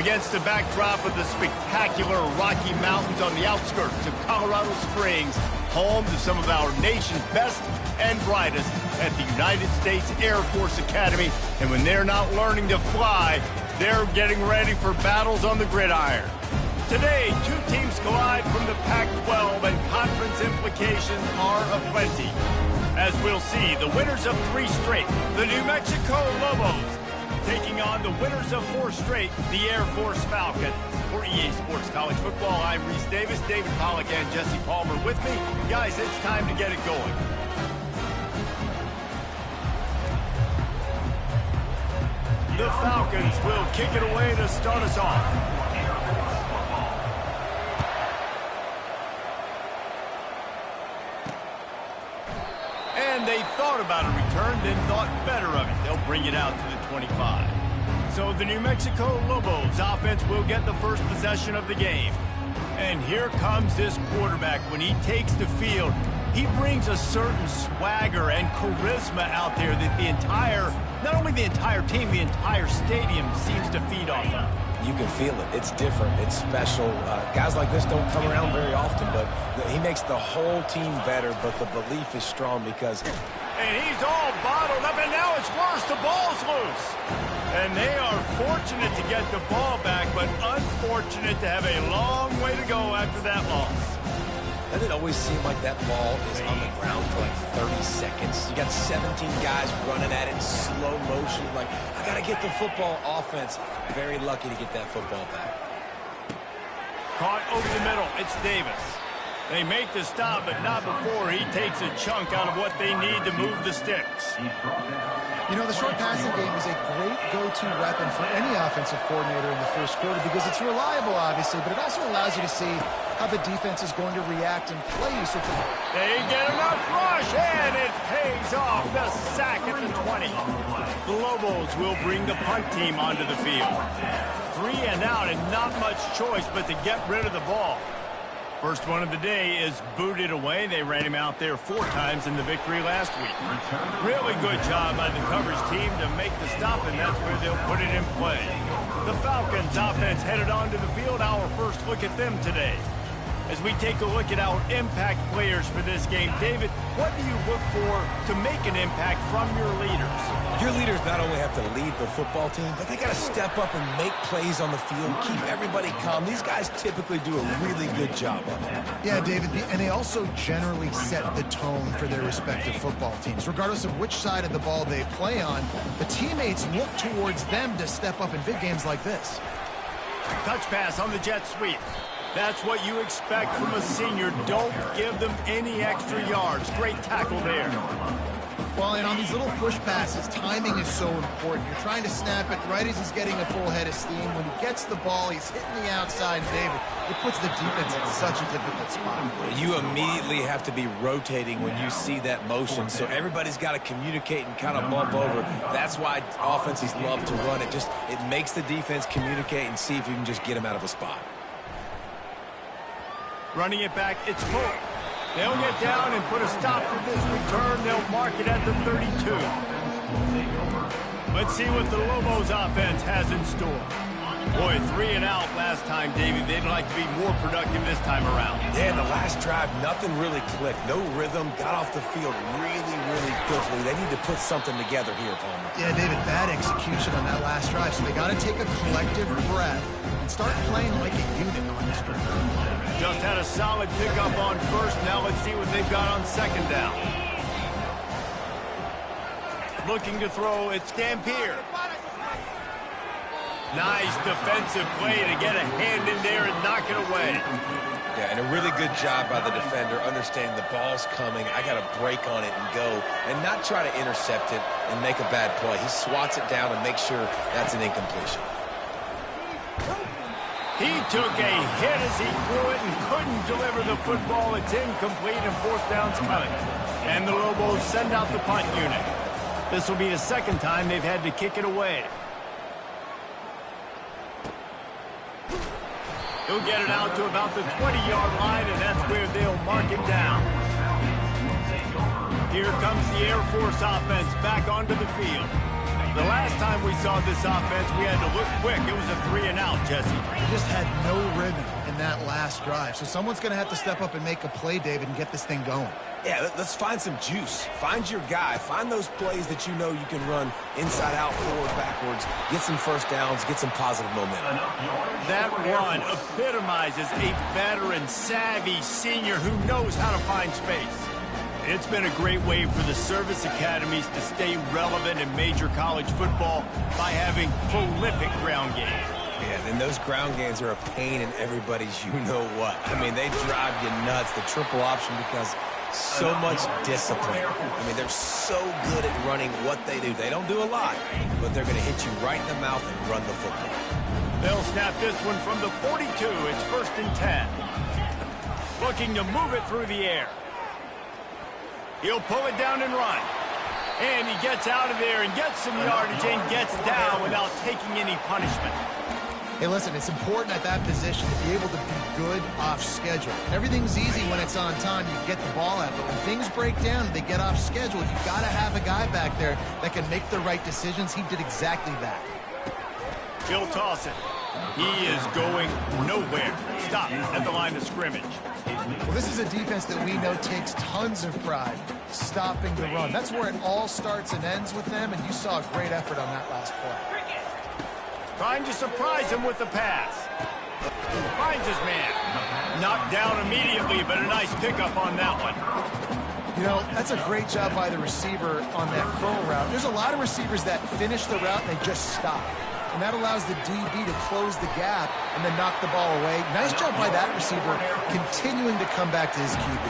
Against the backdrop of the spectacular Rocky Mountains on the outskirts of Colorado Springs, home to some of our nation's best and brightest at the United States Air Force Academy. And when they're not learning to fly, they're getting ready for battles on the gridiron. Today, two teams collide from the Pac-12, and conference implications are aplenty. As we'll see, the winners of 3 straight, the New Mexico Lobos, taking on the winners of 4 straight, the Air Force Falcons. For EA Sports College Football, I'm Reese Davis, David Pollack, and Jesse Palmer with me. Guys, it's time to get it going. The Falcons will kick it away to start us off. And they thought about a return, then thought better of it. They'll bring it out to the 25. So the New Mexico Lobos offense will get the first possession of the game. And here comes this quarterback. When he takes the field, he brings a certain swagger and charisma out there that the entire, not only the entire team, the entire stadium seems to feed off of. You can feel it. It's different. It's special. Guys like this don't come around very often, but he makes the whole team better, but the belief is strong because... And he's all bottled up, and now it's worse. The ball's loose. And they are fortunate to get the ball back, but unfortunate to have a long way to go after that loss. Doesn't it always seem like that ball is on the ground for like 30 seconds? You got 17 guys running at it in slow motion. Like, I got to get the football. Offense, very lucky to get that football back. Caught over the middle. It's Davis. They make the stop, but not before he takes a chunk out of what they need to move the sticks. You know, the short passing game is a great go-to weapon for any offensive coordinator in the first quarter because it's reliable, obviously, but it also allows you to see how the defense is going to react and play you. So they get enough rush, and it pays off. The sack at the 20. The Lobos will bring the punt team onto the field. 3 and out, and not much choice but to get rid of the ball. First one of the day is booted away. They ran him out there 4 times in the victory last week. Really good job by the coverage team to make the stop, and that's where they'll put it in play. The Falcons offense headed onto the field. Our first look at them today. As we take a look at our impact players for this game, David, what do you look for to make an impact from your leaders? Your leaders not only have to lead the football team, but they got to step up and make plays on the field, keep everybody calm. These guys typically do a really good job of it. Yeah, David, and they also generally set the tone for their respective football teams. Regardless of which side of the ball they play on, the teammates look towards them to step up in big games like this. Touch pass on the jet sweep. That's what you expect from a senior. Don't give them any extra yards. Great tackle there. Well, and on these little push passes, timing is so important. You're trying to snap it right as he's getting a full head of steam. When he gets the ball, he's hitting the outside, David. It puts the defense in such a difficult spot. You immediately have to be rotating when you see that motion, so everybody's got to communicate and kind of bump over. That's why offenses love to run it. It makes the defense communicate and see if you can just get them out of a spot. Running it back, it's Polk. They'll get down and put a stop to this return. They'll mark it at the 32. Let's see what the Lobos offense has in store. Boy, 3 and out last time, Davey. They'd like to be more productive this time around. Yeah, in the last drive, nothing really clicked. No rhythm, got off the field really, really quickly. They need to put something together here, Palmer. Yeah, David, bad execution on that last drive, so they got to take a collective breath and start playing like a unit on this drive. Just had a solid pickup on first. Now let's see what they've got on second down. Looking to throw, it's Dampier. Nice defensive play to get a hand in there and knock it away. Yeah, and a really good job by the defender, understanding the ball's coming. I got to break on it and go, and not try to intercept it and make a bad play. He swats it down and makes sure that's an incompletion. He took a hit as he threw it and couldn't deliver the football. It's incomplete and 4th down's coming. And the Lobos send out the punt unit. This will be the second time they've had to kick it away. He'll get it out to about the 20-yard line, and that's where they'll mark it down. Here comes the Air Force offense back onto the field. The last time time we saw this offense, we had to look quick. It was a 3-and-out, Jesse. Just had no rhythm in that last drive. So someone's going to have to step up and make a play, David, and get this thing going. Yeah, let's find some juice. Find your guy. Find those plays that you know you can run inside out, forward, backwards, get some first downs, get some positive momentum. That run epitomizes a veteran, savvy senior who knows how to find space. It's been a great way for the service academies to stay relevant in major college football by having prolific ground game. Yeah, and those ground games are a pain in everybody's you-know-what. I mean, they drive you nuts, the triple option, because so much discipline. I mean, they're so good at running what they do. They don't do a lot, but they're going to hit you right in the mouth and run the football. They'll snap this one from the 42. It's 1st and 10. Looking to move it through the air. He'll pull it down and run. And he gets out of there and gets some yardage and gets down without taking any punishment. Hey, listen, it's important at that position to be able to be good off schedule. Everything's easy when it's on time. You get the ball out. But when things break down and they get off schedule, you've got to have a guy back there that can make the right decisions. He did exactly that. He'll toss it. He is going nowhere. Stop at the line of scrimmage. Well, this is a defense that we know takes tons of pride stopping the run. That's where it all starts and ends with them, and you saw a great effort on that last play. Trying to surprise him with the pass. Finds his man. Knocked down immediately, but a nice pickup on that one. You know, that's a great job by the receiver on that curl route. There's a lot of receivers that finish the route and they just stop. And that allows the DB to close the gap and then knock the ball away. Nice job by that receiver continuing to come back to his QB.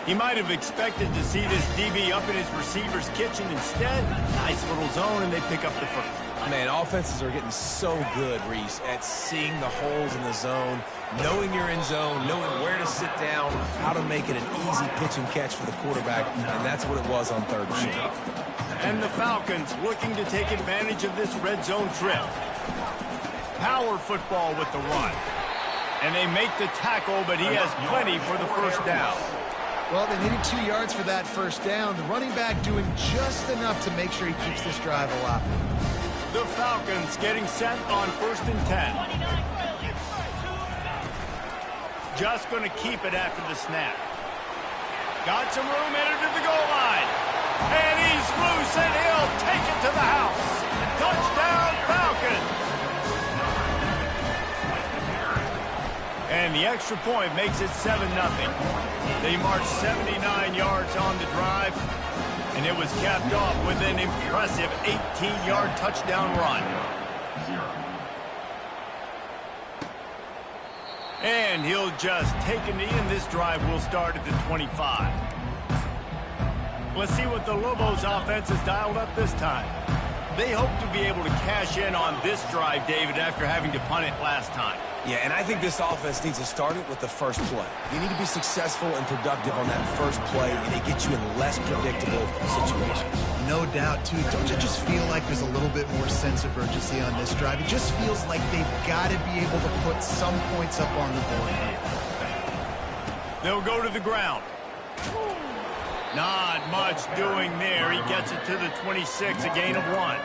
He might have expected to see this DB up in his receiver's kitchen. Instead, nice little zone, and they pick up the first. Man, offenses are getting so good, Reese, at seeing the holes in the zone, knowing you're in zone, knowing where to sit down, how to make it an easy pitch and catch for the quarterback, and that's what it was on 3rd and short. And the Falcons looking to take advantage of this red zone trip. Power football with the run. And they make the tackle, but he has plenty for the first down. Well, they needed 2 yards for that first down. The running back doing just enough to make sure he keeps this drive alive. The Falcons getting set on 1st and 10. Just going to keep it after the snap. Got some room headed to the goal line. And he's loose, and he'll take it to the house. Touchdown, Falcons. And the extra point makes it 7-0. They marched 79 yards on the drive, and it was capped off with an impressive 18-yard touchdown run. And he'll just take a knee, and this drive will start at the 25. Let's see what the Lobos offense has dialed up this time. They hope to be able to cash in on this drive, David, after having to punt it last time. Yeah, and I think this offense needs to start it with the first play. You need to be successful and productive on that first play, and it gets you in less predictable situations. No doubt, too. Don't you just feel like there's a little bit more sense of urgency on this drive? It just feels like they've got to be able to put some points up on the board here. They'll go to the ground. Not much doing there. He gets it to the 26, a gain of 1.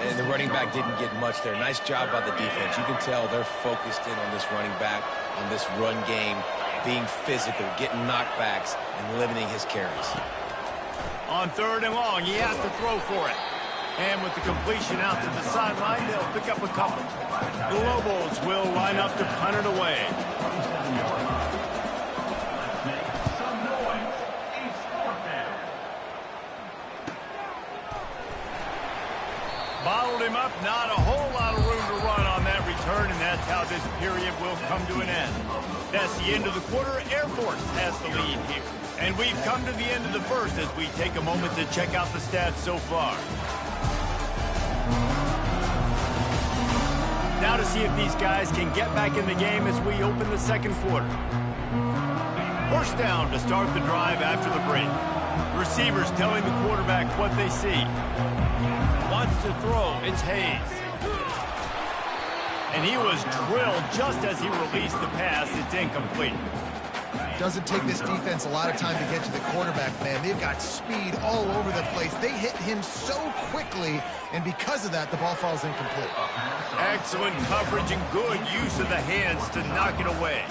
And the running back didn't get much there. Nice job by the defense. You can tell they're focused in on this running back, on this run game, being physical, getting knockbacks, and limiting his carries. On 3rd and long, he has to throw for it. And with the completion out to the sideline, they'll pick up a couple. The Lobos will line up to punt it away. Bottled him up, not a whole lot of room to run on that return, and that's how this period will come to an end. That's the end of the quarter. Air Force has the lead here. And we've come to the end of the first as we take a moment to check out the stats so far. Now to see if these guys can get back in the game as we open the second quarter. First down to start the drive after the break. Receivers telling the quarterback what they see. Wants to throw, it's Hayes. And he was drilled just as he released the pass. It's incomplete. Doesn't take this defense a lot of time to get to the quarterback, man. They've got speed all over the place. They hit him so quickly, and because of that, the ball falls incomplete. Excellent coverage and good use of the hands to knock it away.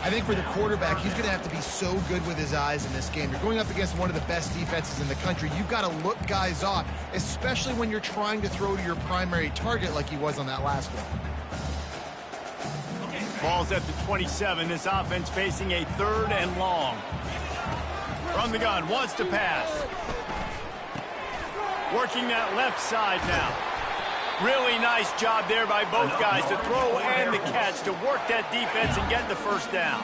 I think for the quarterback, he's going to have to be so good with his eyes in this game. You're going up against one of the best defenses in the country. You've got to look guys off, especially when you're trying to throw to your primary target like he was on that last one. Ball's at the 27. This offense facing a 3rd and long. From the gun, wants to pass. Working that left side now. Really nice job there by both guys to throw and the catch to work that defense and get the first down.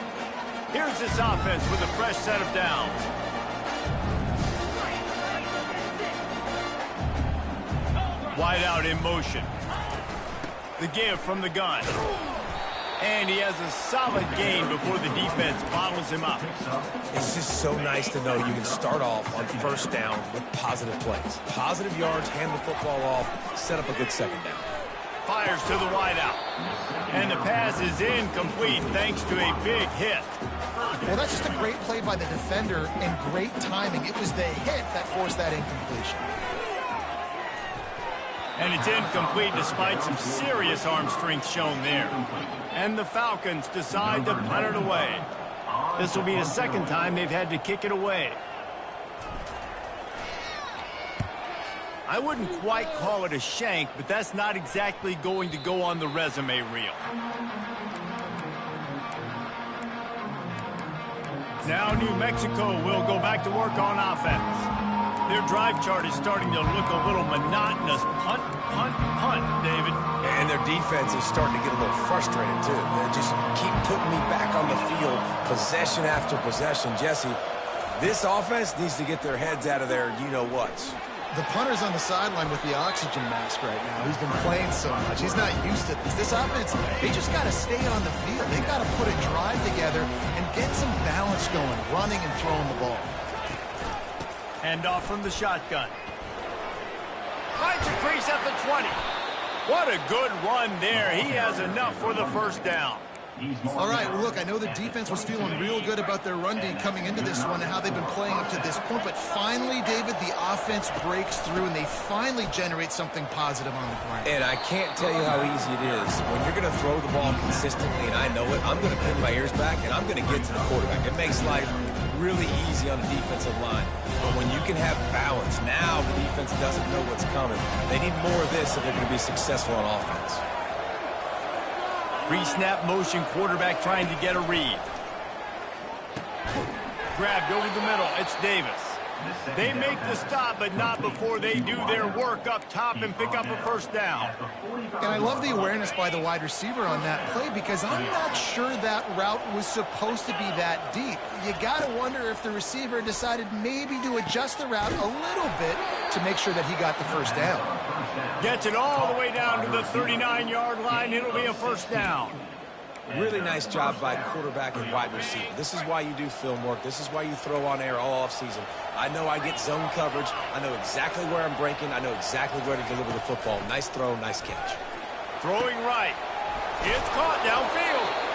Here's this offense with a fresh set of downs. Wide out in motion. The give from the gun. And he has a solid gain before the defense bottles him up. It's just so nice to know you can start off on first down with positive plays. Positive yards, hand the football off, set up a good second down. Fires to the wideout. And the pass is incomplete thanks to a big hit. Well, that's just a great play by the defender and great timing. It was the hit that forced that incompletion. And it's incomplete despite some serious arm strength shown there. And the Falcons decide to punt it away. This will be the second time they've had to kick it away. I wouldn't quite call it a shank, but that's not exactly going to go on the resume reel. Now New Mexico will go back to work on offense. Their drive chart is starting to look a little monotonous. Punt, punt, punt, David. And their defense is starting to get a little frustrated, too. They just keep putting me back on the field, possession after possession. Jesse, this offense needs to get their heads out of their you-know-whats. The punter's on the sideline with the oxygen mask right now. He's been playing so much. He's not used to this. This offense, they just got to stay on the field. They got to put a drive together and get some balance going, running and throwing the ball. Hand off from the shotgun. Finds a crease at the 20. What a good run there. He has enough for the first down. All right, well, look, I know the defense was feeling real good about their run D coming into this one and how they've been playing up to this point, but finally, David, the offense breaks through and they finally generate something positive on the ground. And I can't tell you how easy it is. When you're going to throw the ball consistently, and I know it, I'm going to pin my ears back, and I'm going to get to the quarterback. It makes life really easy on the defensive line. But when you can have balance, now the defense doesn't know what's coming. They need more of this if they're going to be successful on offense. Pre-snap motion, quarterback trying to get a read. Grabbed over the middle. It's Davis. They make the stop, but not before they do their work up top and pick up a first down. And I love the awareness by the wide receiver on that play because I'm not sure that route was supposed to be that deep. You got to wonder if the receiver decided maybe to adjust the route a little bit to make sure that he got the first down. Gets it all the way down to the 39-yard line. It'll be a first down. Really nice job by quarterback and wide receiver. This is why you do film work. This is why you throw on air all offseason. I know I get zone coverage. I know exactly where I'm breaking. I know exactly where to deliver the football. Nice throw, nice catch. Throwing right. It's caught downfield.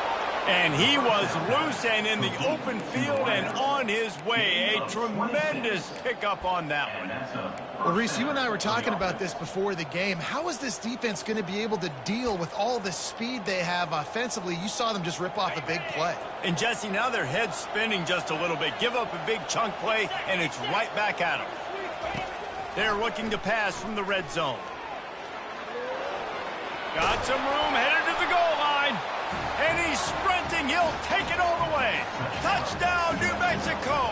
And he was loose and in the open field and on his way. A tremendous pickup on that one. Well, Reese, you and I were talking about this before the game. How is this defense going to be able to deal with all the speed they have offensively? You saw them just rip off a big play. And, Jesse, now their head's spinning just a little bit. Give up a big chunk play, and it's right back at them. They're looking to pass from the red zone. Got some room, headed to the goal line. And he's sprinting. He'll take it all the way. Touchdown, New Mexico.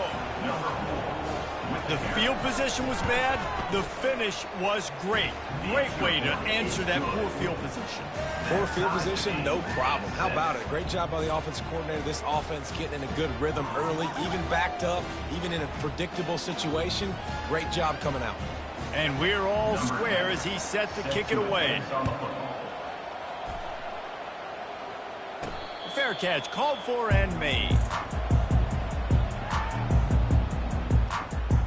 The field position was bad. The finish was great. Great way to answer that poor field position. Poor field position, no problem. How about it? Great job by the offensive coordinator. This offense getting in a good rhythm early, even backed up, even in a predictable situation. Great job coming out. And we're all square as he's set to kick it away. Fair catch called for and made.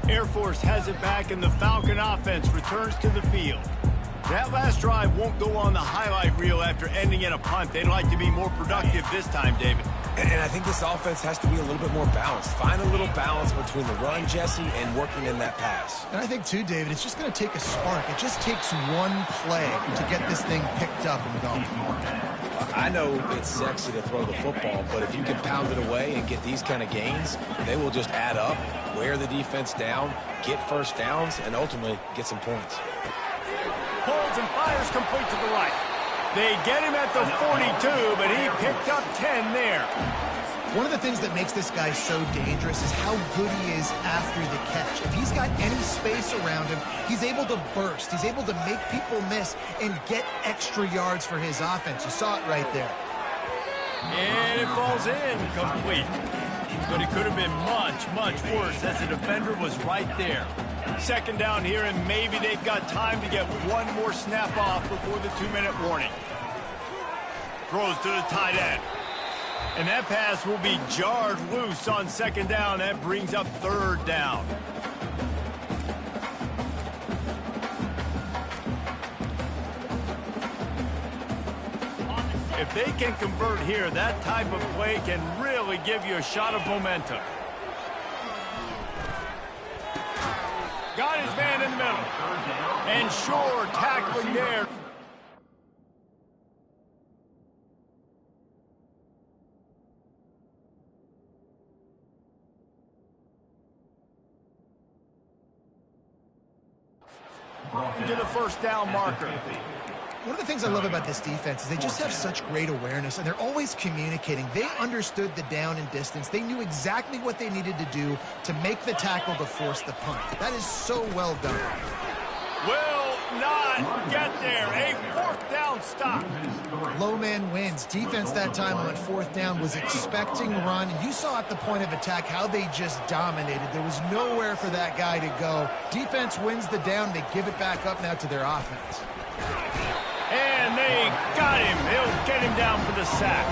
Air Force has it back and the Falcon offense returns to the field. That last drive won't go on the highlight reel after ending in a punt. They'd like to be more productive this time, David. And I think this offense has to be a little bit more balanced. Find a little balance between the run, Jesse, and working in that pass. And I think, too, David, it's just going to take a spark. It just takes one play to get this thing picked up and going. I know it's sexy to throw the football, but if you can pound it away and get these kind of gains, they will just add up, wear the defense down, get first downs, and ultimately get some points. Pulls and fires complete to the right. They get him at the 42, but he picked up 10 there. One of the things that makes this guy so dangerous is how good he is after the catch. If he's got any space around him, he's able to burst. He's able to make people miss and get extra yards for his offense. You saw it right there. And it falls in, complete. But it could have been much, much worse as the defender was right there. Second down here, and maybe they've got time to get one more snap off before the 2-minute warning. Throws to the tight end. And that pass will be jarred loose on second down. That brings up third down. If they can convert here, that type of play can really give you a shot of momentum. Got his man in the middle. And sure, tackling there. To the first down marker. One of the things I love about this defense is they just have such great awareness, and they're always communicating. They understood the down and distance. They knew exactly what they needed to do to make the tackle to force the punt. That is so well done. Will not get there. A fourth down stop. Low man wins. Defense that time on fourth down was expecting run. You saw at the point of attack how they just dominated. There was nowhere for that guy to go. Defense wins the down. They give it back up now to their offense. And they got him. They'll get him down for the sack.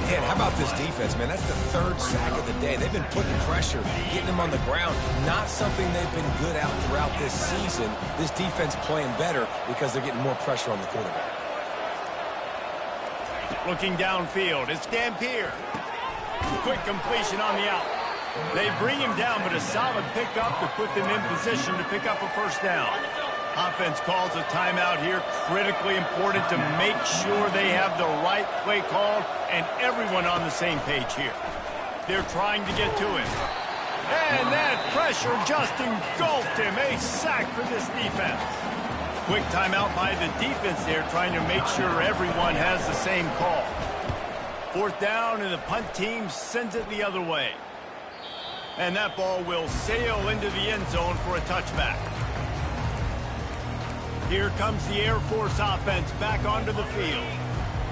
Man, how about this defense, man? That's the third sack of the day. They've been putting pressure, getting them on the ground. Not something they've been good at throughout this season. This defense playing better because they're getting more pressure on the quarterback. Looking downfield, it's Dampier. Quick completion on the out. They bring him down, but a solid pickup to put them in position to pick up a first down. Offense calls a timeout here. Critically important to make sure they have the right play called and everyone on the same page here. They're trying to get to him. And that pressure just engulfed him. A sack for this defense. Quick timeout by the defense there, trying to make sure everyone has the same call. Fourth down, and the punt team sends it the other way. And that ball will sail into the end zone for a touchback. Here comes the Air Force offense back onto the field.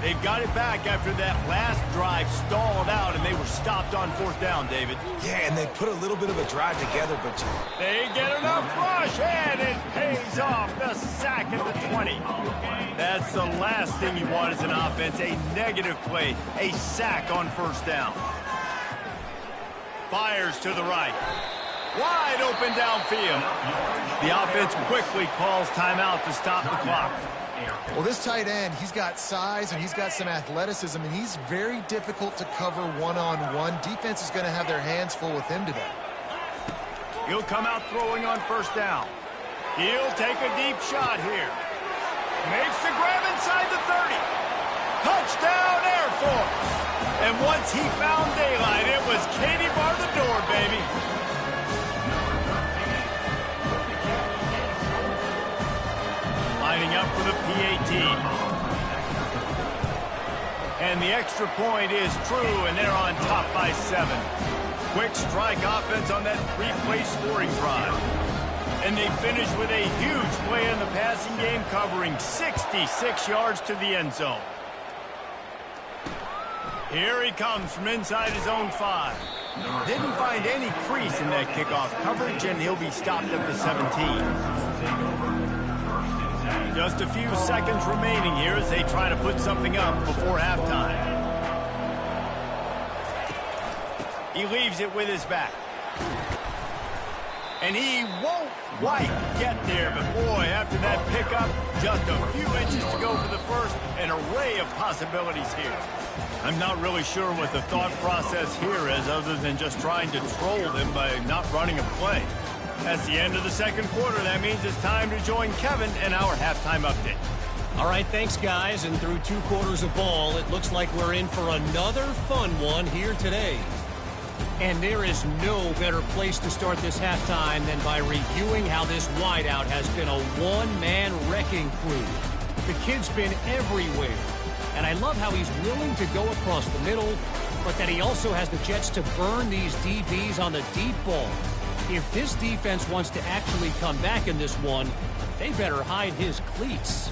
They've got it back after that last drive stalled out, and they were stopped on fourth down, David. Yeah, and they put a little bit of a drive together, but they get enough rush, and it pays off. The sack at the 20. That's the last thing you want as an offense, a negative play, a sack on first down. Fires to the right. Wide open downfield. The offense quickly calls timeout to stop the clock. Well, this tight end, he's got size and he's got some athleticism, and he's very difficult to cover one-on-one. Defense is going to have their hands full with him today. He'll come out throwing on first down. He'll take a deep shot here. Makes the grab inside the 30. Touchdown, Air Force. And once he found daylight, it was Katie bar the door, baby. Lining up for the PAT. And the extra point is true, and they're on top by 7. Quick strike offense on that 3-play scoring drive. And they finish with a huge play in the passing game, covering 66 yards to the end zone. Here he comes from inside his own 5. Didn't find any crease in that kickoff coverage, and he'll be stopped at the 17. Just a few seconds remaining here as they try to put something up before halftime. He leaves it with his back. And he won't quite get there, but boy, after that pickup, just a few inches to go for the first, an array of possibilities here. I'm not really sure what the thought process here is other than just trying to troll them by not running a play. That's the end of the second quarter. That means it's time to join Kevin in our halftime update. All right, thanks, guys. And through 2 quarters of ball, it looks like we're in for another fun one here today. And there is no better place to start this halftime than by reviewing how this wideout has been a one-man wrecking crew. The kid's been everywhere. And I love how he's willing to go across the middle, but that he also has the jets to burn these DBs on the deep ball. If this defense wants to actually come back in this one, they better hide his cleats.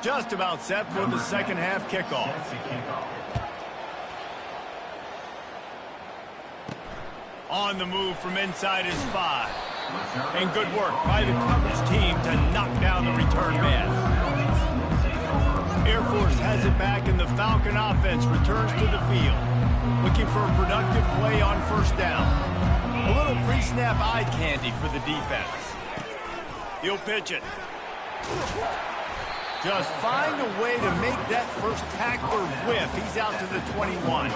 Just about set for the second half kickoff. On the move from inside his 5. And good work by the coverage team to knock down the return man. Air Force has it back, and the Falcon offense returns to the field. Looking for a productive play on first down. A little pre-snap eye candy for the defense. He'll pitch it. Just find a way to make that first tackler whiff. He's out to the 21.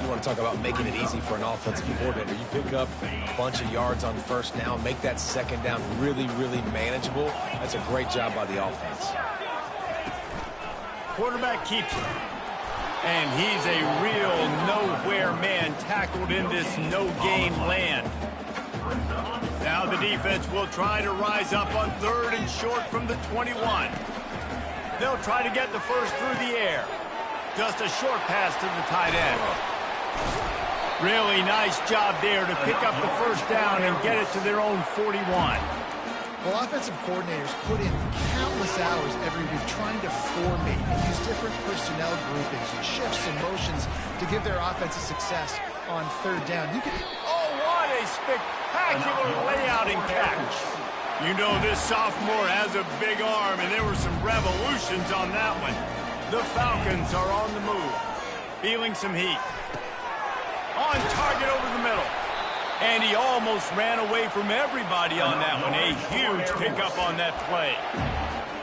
You want to talk about making it easy for an offensive coordinator. You pick up a bunch of yards on first down, make that second down really, really manageable. That's a great job by the offense. Quarterback keeps it. And he's a real nowhere man tackled in this no-gain land. Now the defense will try to rise up on 3rd and short from the 21. They'll try to get the first through the air. Just a short pass to the tight end. Really nice job there to pick up the first down and get it to their own 41. Well, offensive coordinators put in countless hours every week trying to formate and use different personnel groupings and shifts and motions to give their offense a success on 3rd down. Oh, what a spectacular layout and catch. You know this sophomore has a big arm, and there were some revolutions on that one. The Falcons are on the move, feeling some heat. On target over the middle. And he almost ran away from everybody on that one. A huge pickup on that play.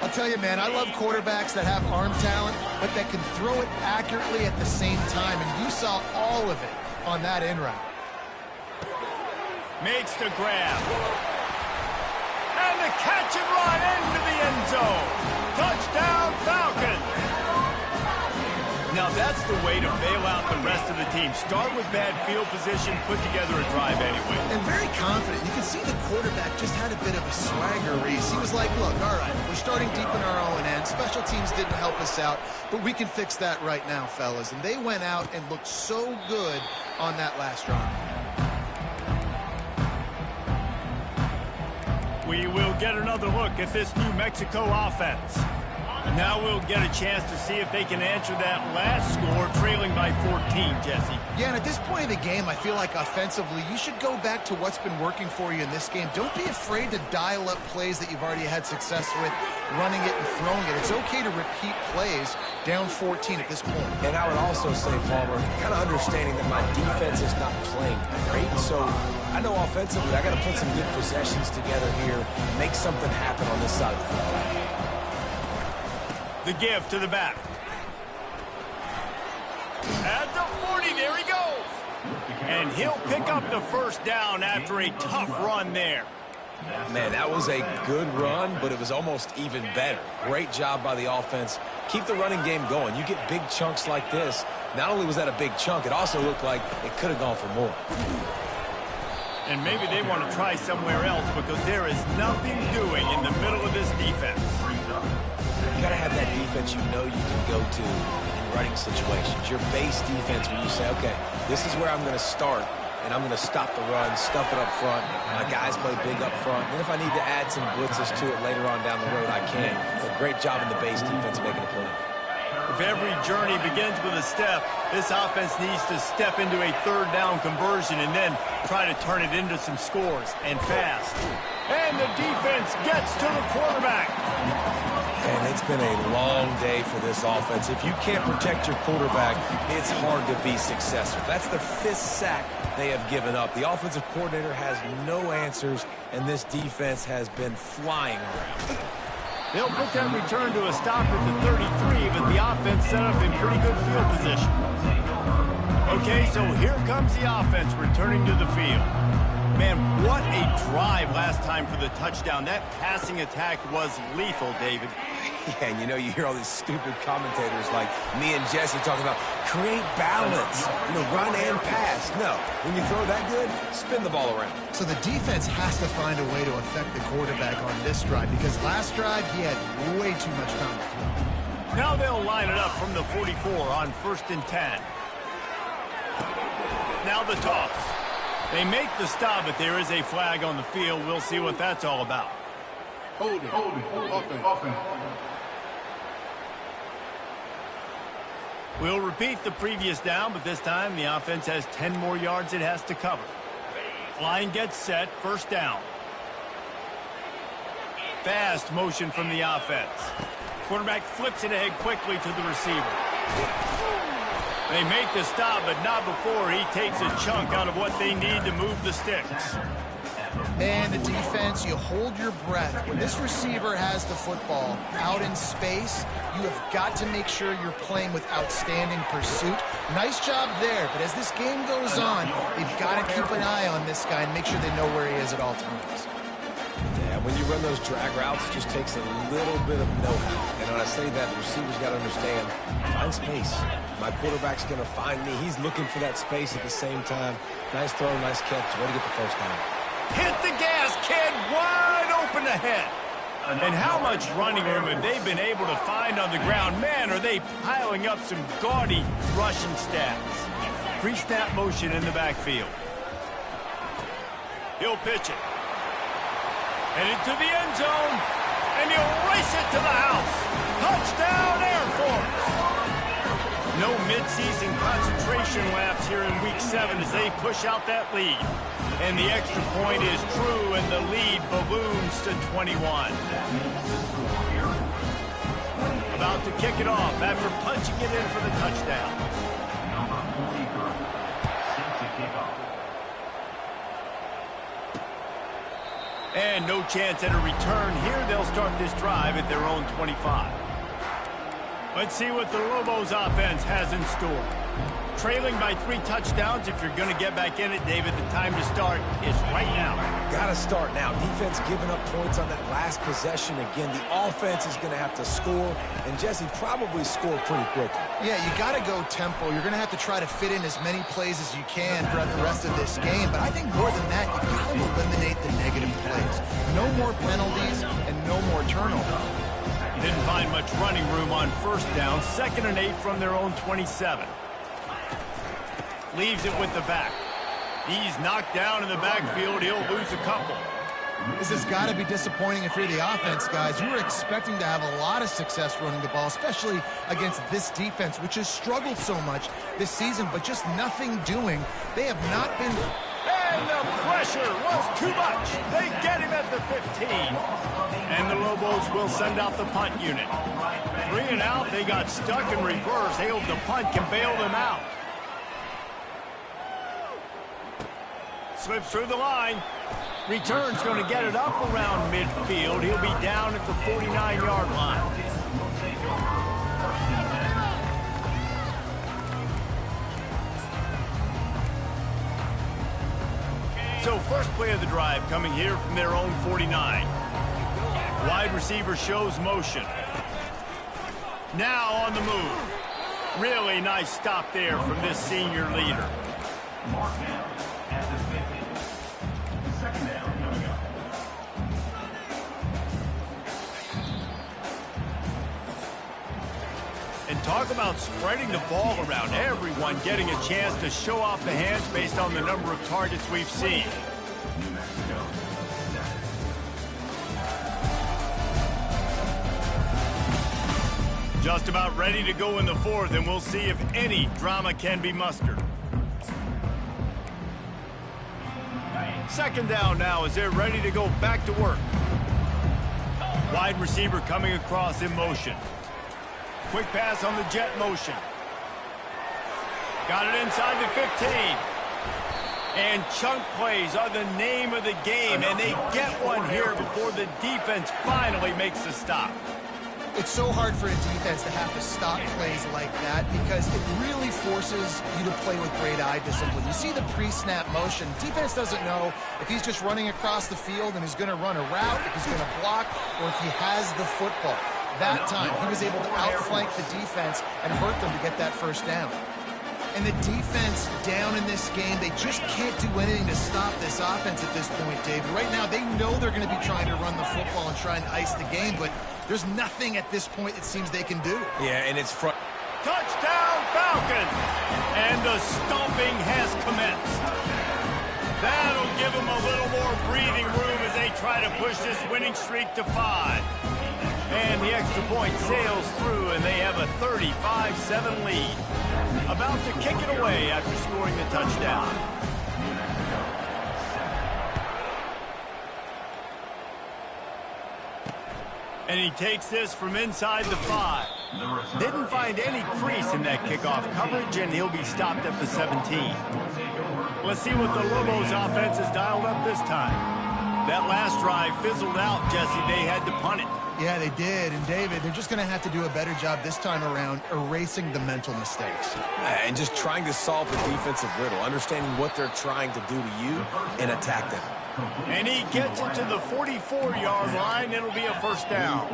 I'll tell you, man, I love quarterbacks that have arm talent, but that can throw it accurately at the same time. And you saw all of it on that in route. Makes the grab. And the catch and run into the end zone. Touchdown, Falcons. Now that's the way to bail out the rest of the team. Start with bad field position, put together a drive anyway. And very confident. You can see the quarterback just had a bit of a swagger, Reese. He was like, look, all right, we're starting deep in our own end. Special teams didn't help us out, but we can fix that right now, fellas. And they went out and looked so good on that last drive. We will get another look at this New Mexico offense. Now we'll get a chance to see if they can answer that last score, trailing by 14, Jesse. Yeah, and at this point in the game, I feel like offensively, you should go back to what's been working for you in this game. Don't be afraid to dial up plays that you've already had success with, running it and throwing it. It's okay to repeat plays down 14 at this point. And I would also say, Palmer, kind of understanding that my defense is not playing great, so I know offensively I got to put some good possessions together here, make something happen on this side of the football. The give to the back. At the 40, there he goes. And he'll pick up the first down after a tough run there. Man, that was a good run, but it was almost even better. Great job by the offense. Keep the running game going. You get big chunks like this. Not only was that a big chunk, it also looked like it could have gone for more. And maybe they want to try somewhere else because there is nothing doing in the middle of this defense. You got to have that defense you know you can go to in running situations. Your base defense where you say, okay, this is where I'm going to start, and I'm going to stop the run, stuff it up front. My guys play big up front. Then if I need to add some blitzes to it later on down the road, I can. But great job in the base defense making a play. If every journey begins with a step, this offense needs to step into a 3rd down conversion and then try to turn it into some scores, and fast. And the defense gets to the quarterback. And it's been a long day for this offense. If you can't protect your quarterback, it's hard to be successful. That's the 5th sack they have given up. The offensive coordinator has no answers, and this defense has been flying around. They'll put that return to a stop at the 33, but the offense set up in pretty good field position. Okay, so here comes the offense returning to the field. Man, what a drive last time for the touchdown. That passing attack was lethal, David. Yeah, and you hear all these stupid commentators like me and Jesse talking about create balance, run and pass. No, when you throw that good, spin the ball around. So the defense has to find a way to affect the quarterback on this drive because last drive he had way too much time to throw. Now they'll line it up from the 44 on 1st and 10. Now the toss. They make the stop, but there is a flag on the field. We'll see what that's all about. Hold it. Offense. We'll repeat the previous down, but this time the offense has 10 more yards it has to cover. Line gets set, 1st down. Fast motion from the offense. Quarterback flips it ahead quickly to the receiver. They make the stop, but not before he takes a chunk out of what they need to move the sticks. And the defense, you hold your breath. When this receiver has the football out in space, you have got to make sure you're playing with outstanding pursuit. Nice job there, but as this game goes on, they've got to keep an eye on this guy and make sure they know where he is at all times. Yeah, when you run those drag routes, it just takes a little bit of know-how. And when I say that, the receiver's got to understand, find space. My quarterback's going to find me. He's looking for that space at the same time. Nice throw, nice catch. Way to get the first down. Hit the gas, kid. Wide open ahead. And how much running room have they been able to find on the ground? Man, are they piling up some gaudy rushing stats. Pre-snap motion in the backfield. He'll pitch it. And into the end zone. And he'll race it to the house. Touchdown, Air Force. No midseason concentration laps here in Week 7 as they push out that lead. And the extra point is true, and the lead balloons to 21. About to kick it off after punching it in for the touchdown. And no chance at a return here. They'll start this drive at their own 25. Let's see what the Lobos offense has in store. Trailing by 3 touchdowns. If you're going to get back in it, David, the time to start is right now. Got to start now. Defense giving up points on that last possession. Again, the offense is going to have to score, and Jesse probably score pretty quickly. Yeah, you got to go tempo. You're going to have to try to fit in as many plays as you can throughout the rest of this game. But I think more than that, you got to eliminate the negative plays. No more penalties and no more turnovers. Didn't find much running room on 1st down. 2nd and 8 from their own 27. Leaves it with the back. He's knocked down in the backfield. He'll lose a couple. This has got to be disappointing if you're the offense, guys. You were expecting to have a lot of success running the ball, especially against this defense, which has struggled so much this season, but just nothing doing. They have not been... And the pressure was too much. They get him at the 15. And the Lobos will send out the punt unit. 3 and out. They got stuck in reverse. They hope the punt can bail them out. Slips through the line. Return's going to get it up around midfield. He'll be down at the 49-yard line. So first play of the drive coming here from their own 49. Wide receiver shows motion. Now on the move. Really nice stop there from this senior leader. And talk about spreading the ball around. Everyone getting a chance to show off the hands based on the number of targets we've seen. Just about ready to go in the 4th, and we'll see if any drama can be mustered. Second down now as they're ready to go back to work. Wide receiver coming across in motion. Quick pass on the jet motion. Got it inside the 15. And chunk plays are the name of the game, and they get one here before the defense finally makes the stop. It's so hard for a defense to have to stop plays like that because it really forces you to play with great eye discipline. You see the pre-snap motion. Defense doesn't know if he's just running across the field and he's going to run a route, if he's going to block, or if he has the football. That time, he was able to outflank the defense and hurt them to get that first down. And the defense down in this game, they just can't do anything to stop this offense at this point, David. Right now, they know they're going to be trying to run the football and try and ice the game, but there's nothing at this point it seems they can do. Yeah, and it's front. Touchdown, Falcons! And the stomping has commenced. That'll give them a little more breathing room as they try to push this winning streak to 5. And the extra point sails through, and they have a 35-7 lead. About to kick it away after scoring the touchdown. And he takes this from inside the 5. Didn't find any crease in that kickoff coverage, and he'll be stopped at the 17. Let's see what the Lobos offense has dialed up this time. That last drive fizzled out, Jesse. They had to punt it. Yeah, they did. And, David, they're just going to have to do a better job this time around erasing the mental mistakes. And just trying to solve the defensive riddle, understanding what they're trying to do to you and attack them. And he gets it to the 44-yard line. It'll be a first down.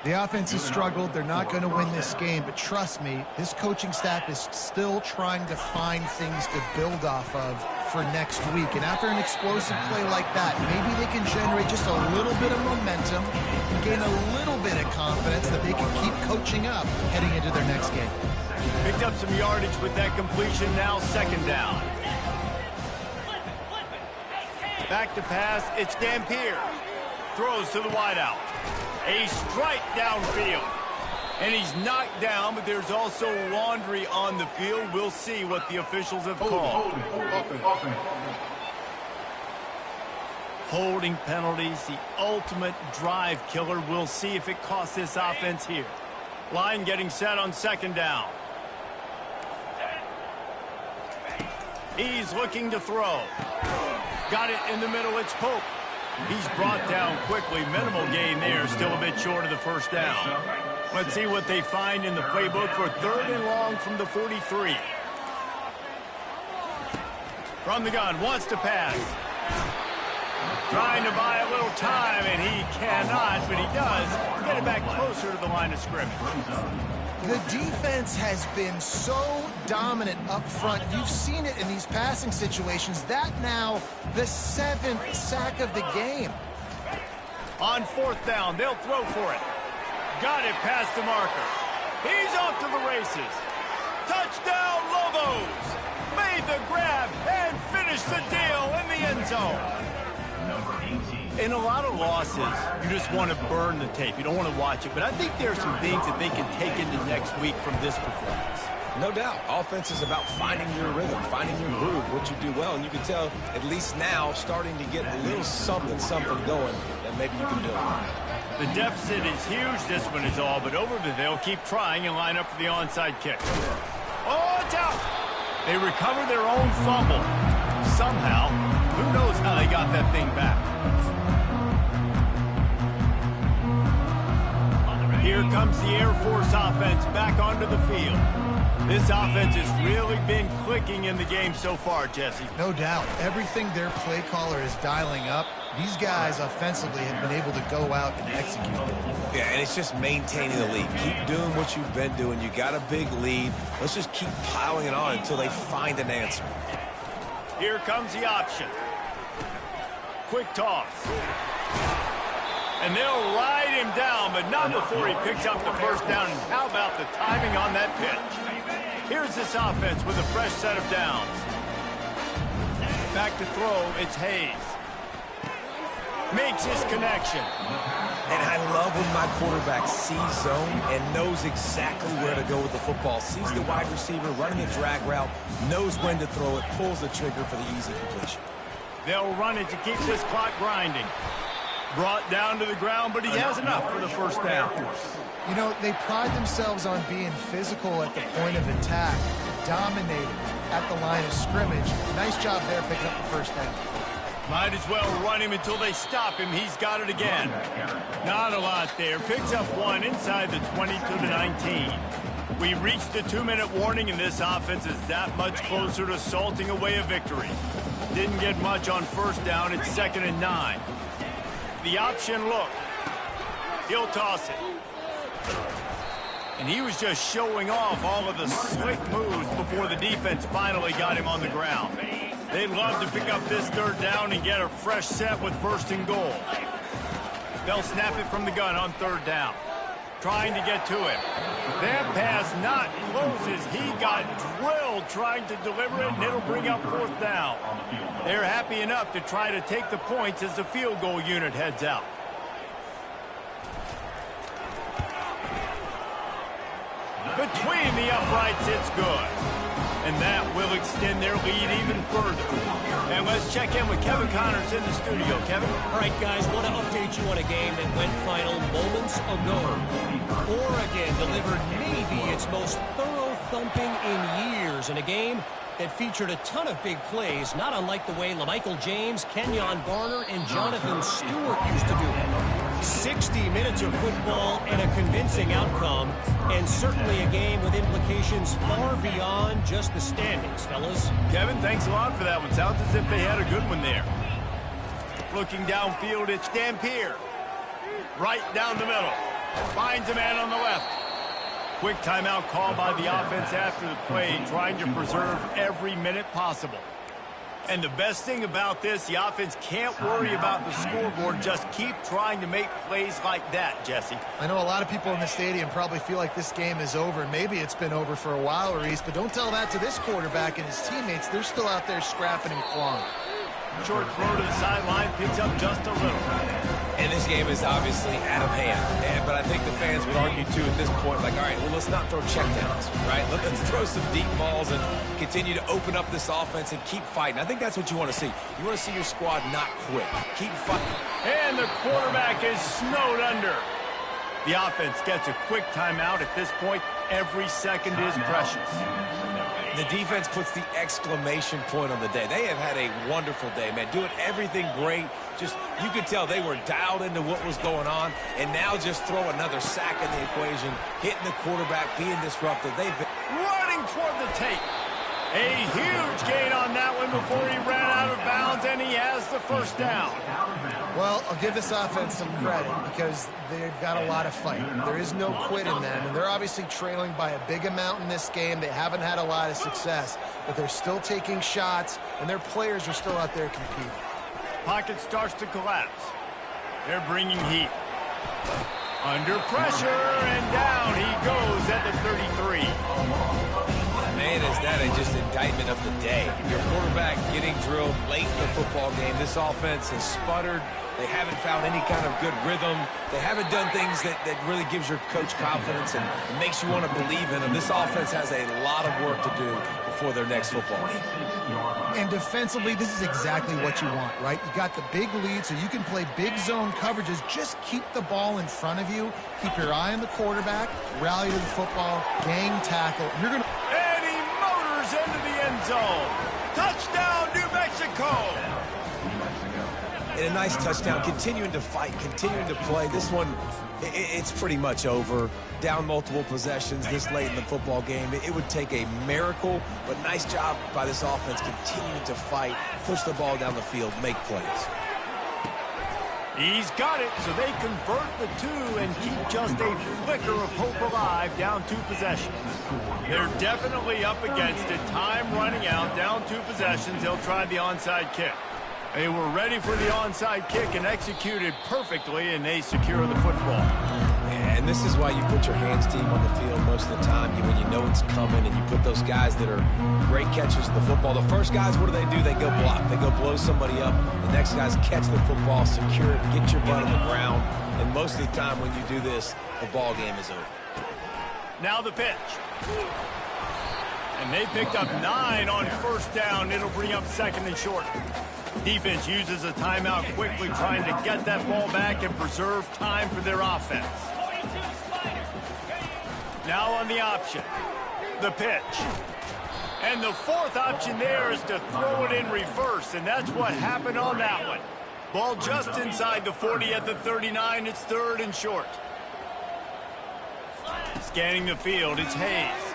The offense has struggled. They're not going to win this game. But trust me, this coaching staff is still trying to find things to build off of for next week. And after an explosive play like that, maybe they can generate just a little bit of momentum and gain a little bit of confidence that they can keep coaching up heading into their next game. Picked up some yardage with that completion. Now second down. Back to pass. It's Dampier. Throws to the wideout. A strike downfield. And he's knocked down, but there's also laundry on the field. We'll see what the officials have called. Holding penalties, the ultimate drive killer. We'll see if it costs this offense here. Line getting set on second down. He's looking to throw. Got it in the middle. It's Pope. He's brought down quickly. Minimal gain there. Still a bit short of the first down. Let's see what they find in the playbook for third and long from the 43. From the gun. Wants to pass. Trying to buy a little time, and he cannot, but he does get it back closer to the line of scrimmage. The defense has been so dominant up front. You've seen it in these passing situations. That now the 7th sack of the game. On fourth down, they'll throw for it. Got it past the marker. He's off to the races. Touchdown, Lobos! Made the grab and finished the deal in the end zone. In a lot of losses, you just want to burn the tape. You don't want to watch it. But I think there are some things that they can take into next week from this performance. No doubt. Offense is about finding your rhythm, finding your groove, what you do well. And you can tell, at least now, starting to get a little something going that maybe you can do. The deficit is huge. This one is all but over, but they'll keep trying and line up for the onside kick. Oh, it's out! They recover their own fumble. Somehow, who knows how they got that thing back. Here comes the Air Force offense back onto the field. This offense has really been clicking in the game so far, Jesse. No doubt. Everything their play caller is dialing up, these guys offensively have been able to go out and execute. Yeah, and it's just maintaining the lead. Keep doing what you've been doing. You got a big lead. Let's just keep piling it on until they find an answer. Here comes the option. Quick toss. And they'll ride him down, but not before he picks up the first down. And how about the timing on that pitch? Here's this offense with a fresh set of downs. Back to throw, it's Hayes. Makes his connection. And I love when my quarterback sees zone and knows exactly where to go with the football. Sees the wide receiver running the drag route, knows when to throw it, pulls the trigger for the easy completion. They'll run it to keep this clock grinding. Brought down to the ground, but he has enough for the first down. You know, they pride themselves on being physical at the point of attack, dominating at the line of scrimmage. Nice job there picking up the first down. Might as well run him until they stop him. He's got it again. Not a lot there. Picks up one inside the 20 to the 19. We reached the 2-minute warning, and this offense is that much closer to salting away a victory. Didn't get much on first down. It's 2nd and 9. The option look. He'll toss it. And he was just showing off all of the slick moves before the defense finally got him on the ground. They'd love to pick up this 3rd down and get a fresh set with 1st and goal. They'll snap it from the gun on 3rd down. Trying to get to him. That pass not closes. He got drilled trying to deliver it, and it'll bring up 4th down. They're happy enough to try to take the points as the field goal unit heads out. Between the uprights, it's good. And that will extend their lead even further. And let's check in with Kevin Connors in the studio. Kevin? All right, guys, want to update you on a game that went final moments ago. Oregon delivered maybe its most thorough thumping in years in a game that featured a ton of big plays, not unlike the way LaMichael James, Kenyon Garner, and Jonathan Stewart used to do it. 60 minutes of football and a convincing outcome, and certainly a game with implications far beyond just the standings, fellas. Kevin, thanks a lot for that one. Sounds as if they had a good one there. Looking downfield, it's Dampier. Right down the middle. Finds a man on the left. Quick timeout call by the offense after the play, trying to preserve every minute possible. And the best thing about this, the offense can't worry about the scoreboard. Just keep trying to make plays like that, Jesse. I know a lot of people in the stadium probably feel like this game is over. Maybe it's been over for a while, Reese, but don't tell that to this quarterback and his teammates. They're still out there scrapping and clawing. Short throw to the sideline, picks up just a little. And this game is obviously out of hand. But I think the fans would argue, too, at this point, like, all right, well, let's not throw checkdowns, right? Let's throw some deep balls and continue to open up this offense and keep fighting. I think that's what you want to see. You want to see your squad not quit. Keep fighting. And the quarterback is snowed under. The offense gets a quick timeout. At this point, every second is precious. The defense puts the exclamation point on the day. They have had a wonderful day, man. Doing everything great. Just, you could tell they were dialed into what was going on. And now just throw another sack in the equation. Hitting the quarterback, being disruptive. They've been running toward the tape. A huge gain on that one before he ran out of bounds, and he has the first down. Well, I'll give this offense some credit because they've got a lot of fight. There is no quit in them, and they're obviously trailing by a big amount in this game. They haven't had a lot of success, but they're still taking shots, and their players are still out there competing. Pocket starts to collapse. They're bringing heat. Under pressure, and down he goes at the 33. Man, is that just indictment of the day. Your quarterback getting drilled late in the football game. This offense has sputtered. They haven't found any kind of good rhythm. They haven't done things that really gives your coach confidence and makes you want to believe in them. This offense has a lot of work to do before their next football game. And defensively, this is exactly what you want, right? You got the big lead, so you can play big zone coverages. Just keep the ball in front of you. Keep your eye on the quarterback. Rally to the football. Gang tackle. You're going to... And he motors into the end zone. Touchdown, New Mexico. And a nice touchdown, continuing to fight, continuing to play. This one, it's pretty much over. Down multiple possessions this late in the football game. It would take a miracle, but nice job by this offense continuing to fight, push the ball down the field, make plays. He's got it, so they convert the two and keep just a flicker of hope alive, down 2 possessions. They're definitely up against it. Time running out, down 2 possessions. They'll try the onside kick. They were ready for the onside kick and executed perfectly, and they secure the football. And this is why you put your hands team on the field most of the time when you know it's coming, and you put those guys that are great catchers of the football. The first guys, what do? They go block. They go blow somebody up. The next guys catch the football, secure it, get your butt on the ground. And most of the time when you do this, the ball game is over. Now the pitch. And they picked up 9 on first down. It'll bring up 2nd and short. Defense uses a timeout quickly, trying to get that ball back and preserve time for their offense. Now on the option, the pitch. And the fourth option there is to throw it in reverse, and that's what happened on that one. Ball just inside the 40 at the 39. It's third and short. Scanning the field, it's Hayes.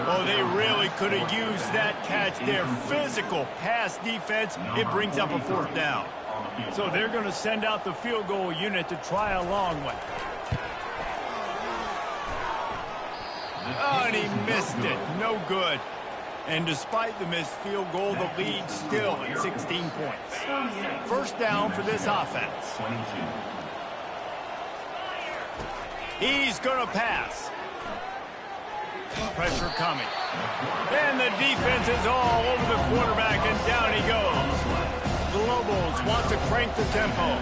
Oh, they really could have used that catch there. Physical pass defense. It brings up a fourth down. So they're going to send out the field goal unit to try a long one. Oh, and he missed it. No good. And despite the missed field goal, the lead still at 16 points. First down for this offense. He's going to pass. Pressure coming. And the defense is all over the quarterback, and down he goes. The Lobos want to crank the tempo.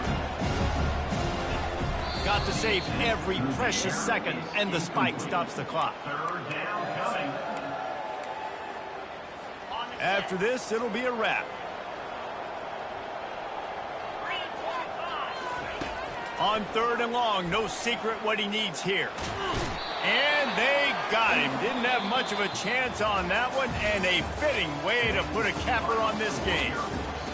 Got to save every precious second, and the spike stops the clock. After this, it'll be a wrap. On third and long, no secret what he needs here. And they got him. Didn't have much of a chance on that one, and a fitting way to put a capper on this game.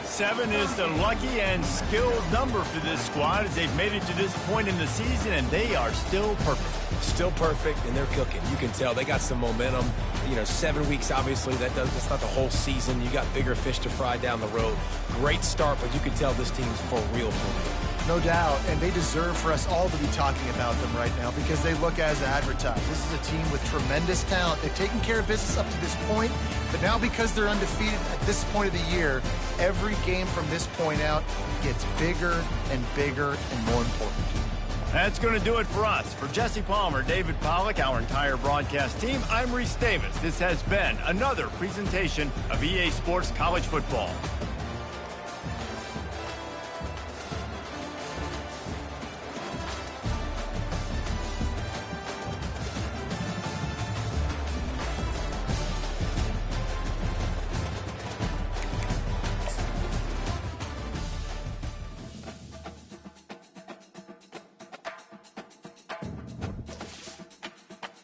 7 is the lucky and skilled number for this squad as they've made it to this point in the season, and they are still perfect. Still perfect, and they're cooking. You can tell they got some momentum. You know, 7 weeks, obviously, that's not the whole season. You got bigger fish to fry down the road. Great start, but you can tell this team's for real, for real. No doubt, and they deserve for us all to be talking about them right now because they look as advertised. This is a team with tremendous talent. They've taken care of business up to this point, but now because they're undefeated at this point of the year, every game from this point out gets bigger and bigger and more important. That's going to do it for us. For Jesse Palmer, David Pollack, our entire broadcast team, I'm Reese Davis. This has been another presentation of EA Sports College Football.